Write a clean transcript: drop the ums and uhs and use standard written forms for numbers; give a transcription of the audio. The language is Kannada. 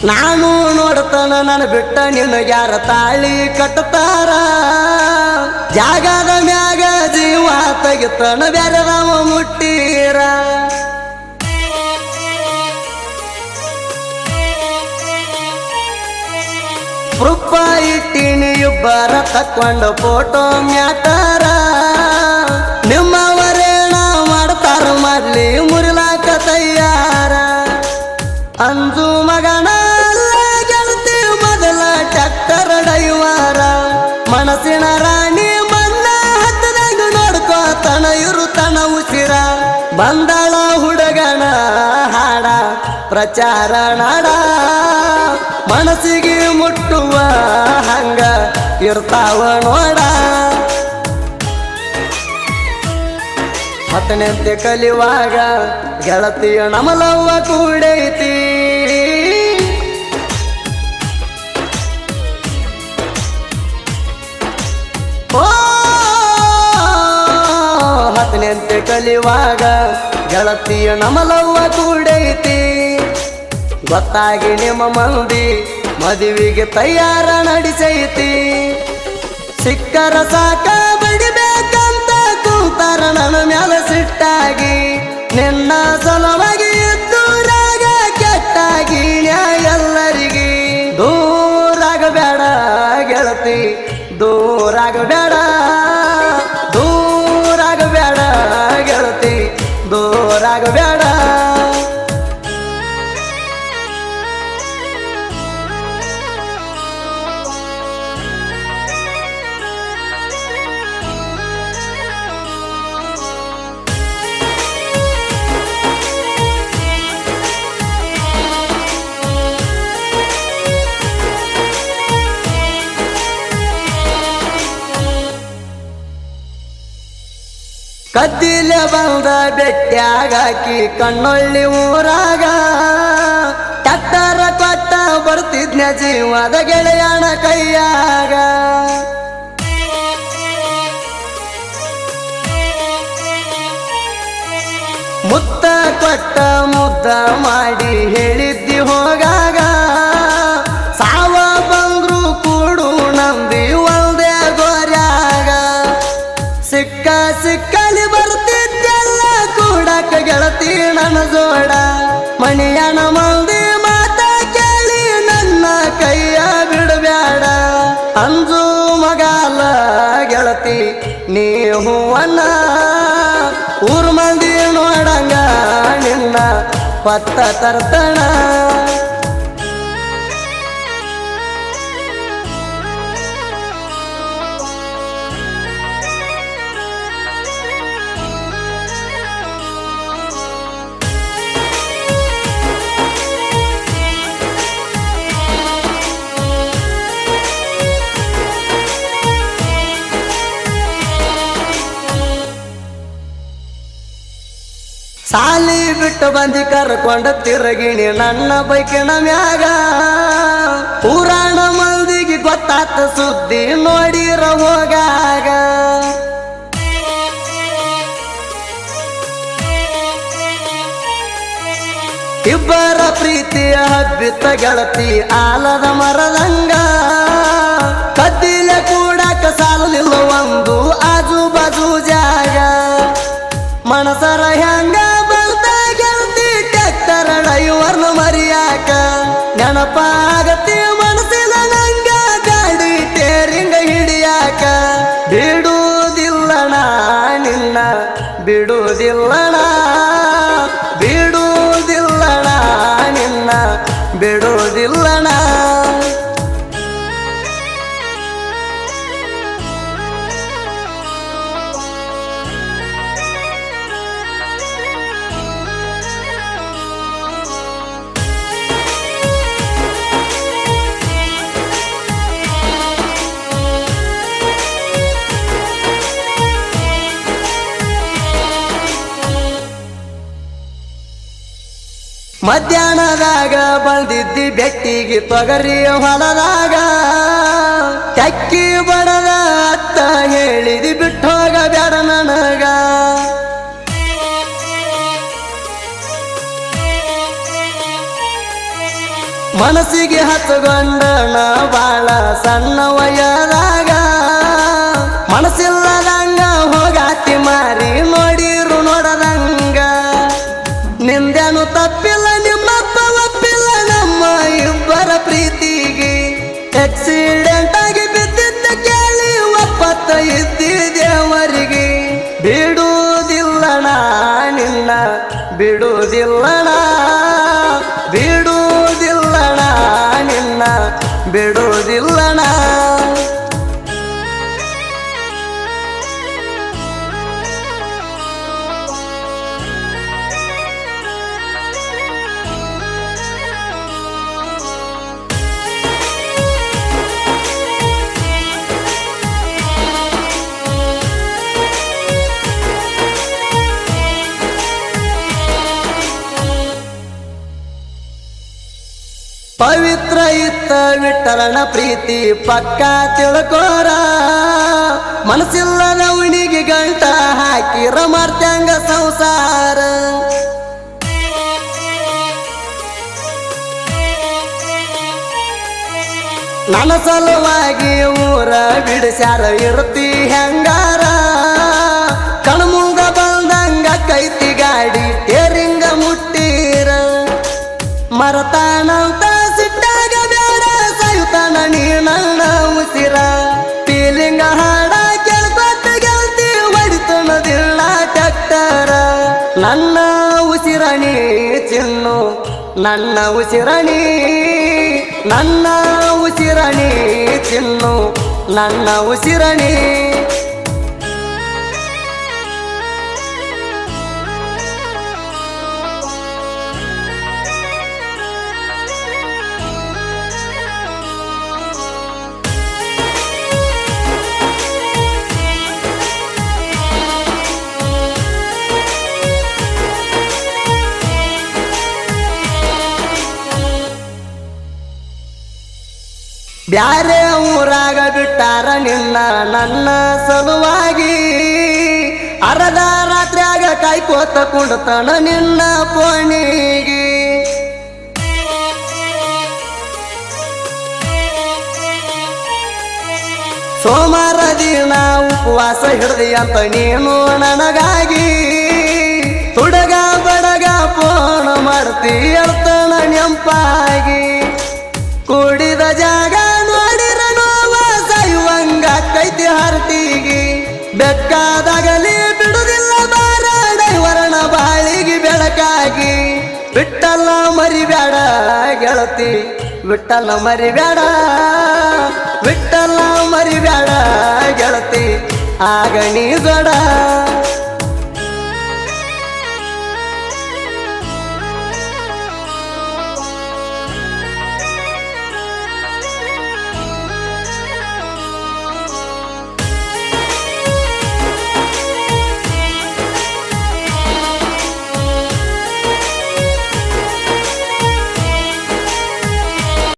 ನಾನು ನೋಡ್ತಾನ ನನ್ನ ಬಿಟ್ಟ ನಿನಗ್ಯಾರ ತಾಳಿ ಕಟ್ಟತಾರ ಜಾಗದ ಮ್ಯಾಗ ಜೀವ ತೆಗಿತಾನ ಬ್ಯಾರದವ ಮುಟ್ಟೀರ ಪ್ರೂಫ ಇಟ್ಟಿನಿ ಇಬ್ಬರ ತಕ್ಕೊಂಡು ಫೋಟೋ ಮ್ಯಾಟಾರ ನಿಮ್ಮವರೇಣ ಮಾಡ್ತಾರ ಮಾಡ್ಲಿ ಮುರಿಲಾಕ ತಯ್ಯಾರ ಅಂಜು ಮಗನ ಗೆಳತಿ ಮೊದಲ ಟ್ಯಾಕ್ಟರ್ ಡೈವರ ಮನಸ್ಸಿನ ರಾಣಿ ಮನ್ನ ಹತ್ತದಾಗ ನೋಡ್ಕೋತನ ಇರುತನ ಉಸಿರ ಬಂದಳ ಹುಡುಗನ ಹಾಡ ಪ್ರಚಾರ ನಾಡ ಮನಸ್ಸಿಗೆ ಮುಟ್ಟುವ ಹಂಗ ಇರ್ತಾವ ನೋಡ ಹತ್ತನೆಂತೆ ಕಲಿಯುವಾಗ ಗೆಳತಿಯ ನಮಲವ್ವ ಕೂಡೈತಿ ಓ ಹತ್ತನೆಂತೆ ಕಲಿಯುವಾಗ ಗೆಳತಿಯ ನಮಲವ್ವ ಕೂಡೈತಿ ಗೊತ್ತಾಗಿ ನಿಮ್ಮ ಮಂದಿ ಮದುವೆಗೆ ತಯಾರ ನಡೆಸೈತಿ ಸಿಕ್ಕರ ಸಾಕ ಬಡಿಬೇಕಂತ ಕೂತಾರ ನನ್ನ ಮ್ಯಾಲ ಸಿಟ್ಟಾಗಿ ನಿನ್ನ ಸಲವಾಗಿ ದೂರಾಗ ಕೆಟ್ಟಾಗಿ ಎಲ್ಲರಿಗೆ ದೂರಾಗಬೇಡ ಗೆಳತಿ ದೂರಾಗಬೇಡ ದೂರಾಗಬೇಡ ಗೆಳತಿ ದೂರಾಗಬೇಡ ಕದ್ದಿಲ ಬಂದ ಬೆಟ್ಟ್ಯಾಗಾಕಿ ಕಣ್ಣೊಳ್ಳಿ ಊರಾಗ ಟ್ಯಾಕ್ಟರ ಕೊಟ್ಟ ಬರ್ತಿದ್ನ ಜೀವದ ಗೆಳೆಯನ ಕೈಯಾಗ ಮುತ್ತ ಕೊಟ್ಟ ಮುದ್ದ ಮಾಡಿ ಹೇಳಿದ್ದಿ ಹೋಗಾಗ ಸಾವ ಬಂದ್ರು ಕೂಡು ನಂದಿ ಒಂದೇ ಗೋರ್ಯಾಗ ಸಿಕ್ಕ ಸಿಕ್ಕಲಿ ಬರ್ತಿದ್ದೆಲ್ಲ ಕೂಡಕ ಗೆಳತಿ ನನ್ನ ಜೋಡ ಮಣಿಯನ ಮಂದಿ ಮಾತ ಕೇಳಿ ನನ್ನ ಕೈಯ ಬಿಡಬೇಡ ಅಂಜು ಮಗಾಲ ಗೆಳತಿ ನೀ ಹೂವನ್ನ ಊರ್ ಮಂದಿ ನೋಡಂಗ ನಿನ್ನ ಪತ್ತ ತರ್ತಣ ಸಾಲಿ ಬಿಟ್ಟು ಬಂದಿ ಕರ್ಕೊಂಡ ತಿರುಗಿಣಿ ನನ್ನ ಬೈಕಿನ ಮ್ಯಾಗ ಪುರಾಣ ಮಂದಿಗೆ ಗೊತ್ತಾತ ಸುದ್ದಿ ನೋಡಿರ ಹೋಗಾಗ ಇಬ್ಬರ ಪ್ರೀತಿಯ ಹಬ್ಬಿತ ಗೆಳತಿ ಆಲದ ಮರದಂಗ ಕದ್ದಿಲ ಕೂಡಕ ಸಾಲಲಿಲ್ಲ ಒಂದು ಆಜು ಬಾಜು ಜಾಗ ಮನಸರ ಹೆಂಗ ಬರ್ತ ಗೆಳತಿ ಟ್ಯಾಕ್ಟರ್ ಡೈವರ್ನ ಮರಿಯಾಕ ನೆನಪಾಗತಿ ಮನಸ್ಸಿನ ನಂಗ ಗಾಡಿ ಟೇರಿಂಗ ಹಿಡಿಯಾಕ ಬಿಡುವುದಿಲ್ಲಣ ನಿನ್ನ ಬಿಡುವುದಿಲ್ಲಣ ಬಿಡುವುದಿಲ್ಲಣ ನಿನ್ನ ಬಿಡುವುದಿಲ್ಲಣ ಮಧ್ಯಾಹ್ನದಾಗ ಬಂದಿದ್ದಿ ಬೆಟ್ಟಿಗೆ ತೊಗರಿ ಹೊಲದಾಗ ಚಕ್ಕಿ ಬಡದ ಅತ್ತ ಹೇಳಿದಿ ಬಿಟ್ಟೋಗ ಬೇಡ ನನಗ ಮನಸ್ಸಿಗೆ ಹತ್ತುಗೊಂಡನ ಬಾಳ ಸಣ್ಣ ವಯದಾಗ ಮನಸ್ಸಿಲ್ಲದಂಗ ಹೋಗಾತಿ ಮಾರಿ ನೋಡಿರು ನೋಡದಂಗ ನಿಂದೇನು ತಪ್ಪಿಲ್ಲ ನಿಮ್ಮಪ್ಪ ಒಪ್ಪಿಲ್ಲ ನಮ್ಮ ಇಬ್ಬರ ಪ್ರೀತಿಗೆ ಆಕ್ಸಿಡೆಂಟ್ ಆಗಿ ಬಿದ್ದಿದ್ದ ಕೇಳಿ ಒಪ್ಪತ್ತ ಇದ್ದಿದ್ದೇವರಿಗೆ ಬಿಡುವುದಿಲ್ಲಣ ನಿನ್ನ ಬಿಡುವುದಿಲ್ಲಣ ಬಿಡುವುದಿಲ್ಲಣ ನಿನ್ನ ಬಿಡುವುದಿಲ್ಲಣ ಪವಿತ್ರ ಇತ್ತ ವಿಠಲನ ಪ್ರೀತಿ ಪಕ್ಕ ತಿಳ್ಕೋರ ಮನಸ್ಸಿಲ್ಲದ ಉಣಿಗೆ ಗಂಟ ಹಾಕಿರ ಮಾಡ್ತಂಗ ಸಂಸಾರ ನನ್ನ ಸಲುವಾಗಿ ಊರ ಬಿಡಿಸ್ಯಾರ ಇರ್ತಿ ಹೆಂಗಾರ ಕಣ್ಮುಂದ ಬಂದಂಗ ಕೈತಿ ಗಾಡಿ ಟೇರಿಂಗ ಮುಟ್ಟೀರ ಮರತಾನಂತ ಸಿಟ್ಟಾಗ ಬೇಡ ಸಾಯುತ್ತಾನ ನೀ ನನ್ನ ಉಸಿರ ಫೀಲಿಂಗ ಹಾಡ ಕೇಳ್ಕೊತ ಗೆಲ್ತಿ ಹೊಡಿತನದಿಲ್ಲ ಟ್ಯಾಕ್ಟರ ನನ್ನ ಉಸಿರಣಿ ಚಿನ್ನು ನನ್ನ ಉಸಿರಣಿ ನನ್ನ ಉಸಿರಣಿ ಚಿನ್ನು ನನ್ನ ಉಸಿರಣಿ ಬ್ಯಾರೆ ಊರಾಗ ಬಿಟ್ಟಾರ ನಿನ್ನ ನನ್ನ ಸಲುವಾಗಿ ಅರ್ಧ ರಾತ್ರಿಯಾಗ ಕಾಯ್ಕೋತ ಕುಂಡತನ ನಿನ್ನ ಪೋಣಿಗೆ ಸೋಮವಾರ ದಿನ ಉಪವಾಸ ಹಿಡ್ದಿ ಅಂತ ನೀನು ನನಗಾಗಿ ಹುಡುಗ ಬಡಗ ಫೋನ್ ಮಾಡ್ತಿ ಹೇಳ್ತಾನ ನೆಂಪಾಗಿ ಕೂಡಿದ ಜಾಗ ನೋಡಿರ ನೋವ ಸಾಯುವಂಗ ಕೈತಿ ಹಾರ್ಟಿಗೆ ಬೆಕ್ಕಾದಾಗಲಿ ಬಿಡುದಿಲ್ಲ ಬಾರ ಡೈವರನ ಬಾಳಿಗೆ ಬೆಳಕಾಗಿ ಬಿಟ್ಟಲ್ಲ ಮರಿಬೇಡ ಗೆಳತಿ ಬಿಟ್ಟಲ್ಲ ಮರಿಬೇಡ ಬಿಟ್ಟಲ್ಲ ಮರಿಬೇಡ ಗೆಳತಿ ಆಗ ನೀ ದೊಡ